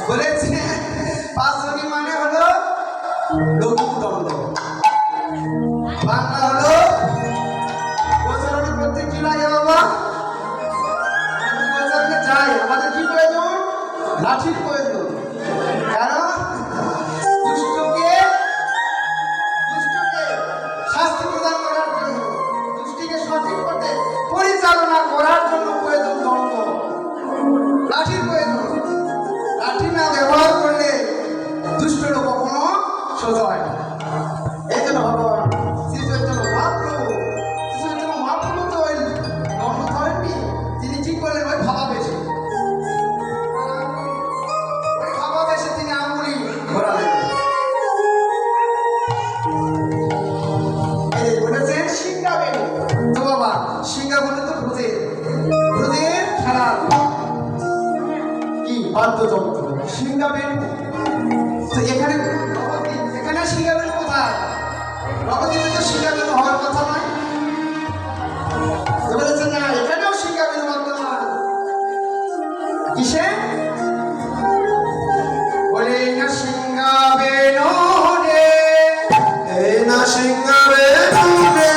বলেছে 5 জনি মানে হলো লঘুদণ্ড, বাংলা হলো গোচরণ করতে কি লাগে বাবা? গোচরণে যাই আমাদের কি প্রয়োজন? লাঠির প্রয়োজন। কারণ দুষ্টকে শাস্তি প্রদান করার জন্য, দুষ্টিকে সঠিক পথে পরিচালনা করার জন্য প্রয়োজন দণ্ড, লাঠির প্রয়োজন। লাঠি না ব্যবহার করলে দুষ্টর কখনো সোজা হয় না। এই জন্য ভগবান শ্রী চৈতন্য মহাপ্রভু তো ওই দণ্ড ধরেননি, তিনি কি করলেন? ওই ভাবাবেশে তিনি আঙুলি ঘোরালেন। বলেছেন সিংহা বেণু। তো বাবা সিংহা বলে তো ব্রজের খেলার কি বাদ্যযন্ত্র সিংহা বেণু। তো এখানে সিংহা বেণু কোথায়? নবদ্বীপে তো সিংহা বেণু হওয়ার কথা নয়। বলেছেন না, এখানেও সিংহা বেণু বর্তমান। কিসে? বলে না সিংহা বেণু রে, এই না সিংহা বেণু রে,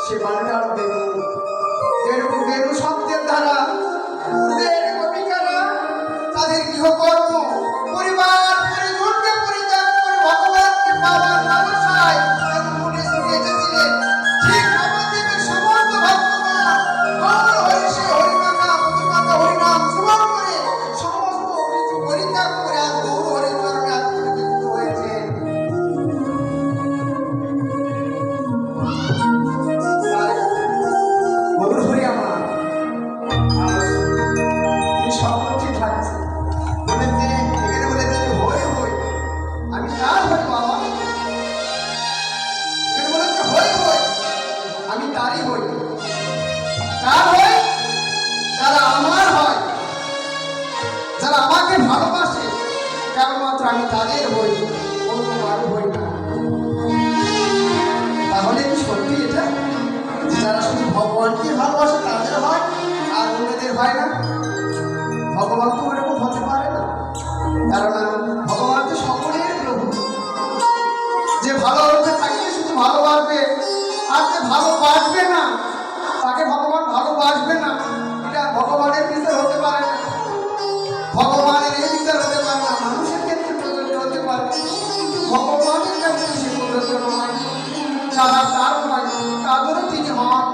সে বাণীটার বেণু, যেরকম বেণু শব্দের দ্বারা তাদের গৃহকর্ম পরিবার পরিজনকে পরিত্যাগ করে ভগবানকে পাওয়ার লালসায় মনে ছুটে এসেছিলেন। ঠিক নবদ্বীপের সমস্ত ভক্তগণ গৌর হরিষে হরিমাতা মধুমাতা হরিনাম শ্রবণ করে সমস্ত কিছু পরিত্যাগ করে আজ গৌর হরিচরণে আত্মনিবেদিত হয়েছে। গৌর হরি আমার স্বপ্ন ঠিক থাকছে। এখানে বলেছে হই হই, আমি কার হই বাবা? এখানে বলেছে হই হই, আমি তারই হই। কার হই? যারা আমার হয়, যারা আমাকে ভালোবাসে, কেবলমাত্র আমি তাদের হই, অন্য কারো হই না। তাহলে কি সত্যি এটা যে যারা শুধু ভগবানকে ভালোবাসে তাদের হয় আর অন্যদের হয় না? ভগবান তো এরকম হতে পারে না, কারণ ভগবান তো সকলের প্রভু। যে ভালোবাসবে তাকে শুধু ভালোবাসবে, আর যে ভালোবাসবে না তাকে ভগবান ভালোবাসবে না, এটা ভগবানের বিচার হতে পারে না। ভগবানের এই বিচার হতে পারে না, মানুষের ক্ষেত্রে প্রযোজ্য হতে পারে, ভগবানের ক্ষেত্রে সে প্রযোজ্য নয়। যারা তার নয় তাদেরও তিনি হন।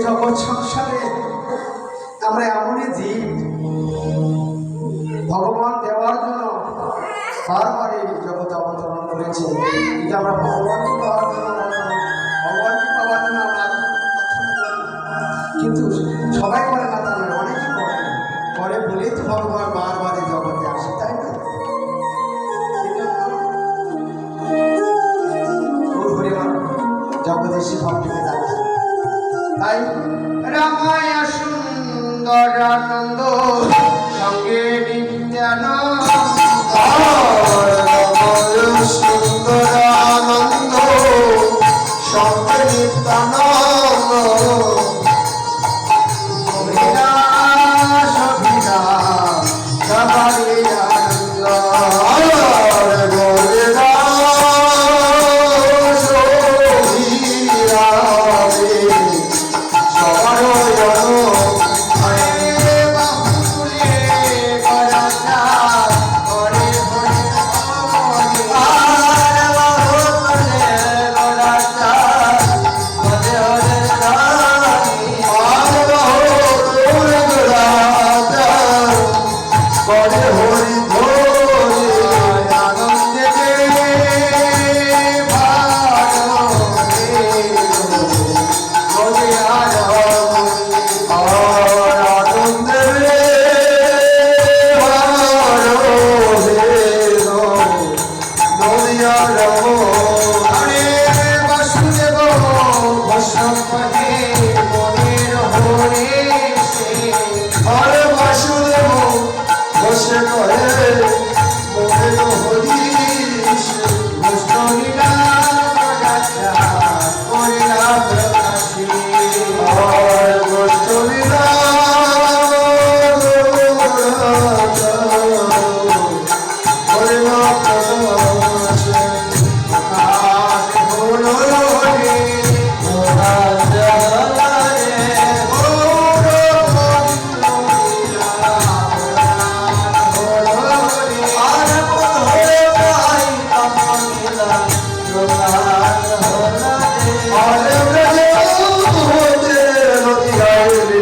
জগৎ সংসারে আমরা এমনই জীব, ভগবান দেওয়ার জন্য বারবার এই জগতে অবতরণ করেছে। কিন্তু আমরা ভগবানকে পাওয়ার জন্য আমরা কিন্তু সবাই করে না, তা নয়, অনেকে করে বলেই তো ভগবান বারবার এই জগতে আসে, তাই না? জগদীশী ভক্তিকে ডাকে, তাই রামায় সুন্দর আনন্দ সঙ্গে নিত্যানন্দ, সুন্দর আনন্দ সঙ্গে নিত্যানন্দ, অভিলাষ অভিলাষ সবারই আনন্দ, সবার নদিয়া রমণ হরে বাসুদেব বসপদে মনের হরে হরে বাসুদেব বসে করে মনের হরিষ মুষ্টলীলা যাত্রা করিলা প্রকাশী আর গোষ্ঠলীলা হরিণা প্রকাশ আকাশ হলো রে আর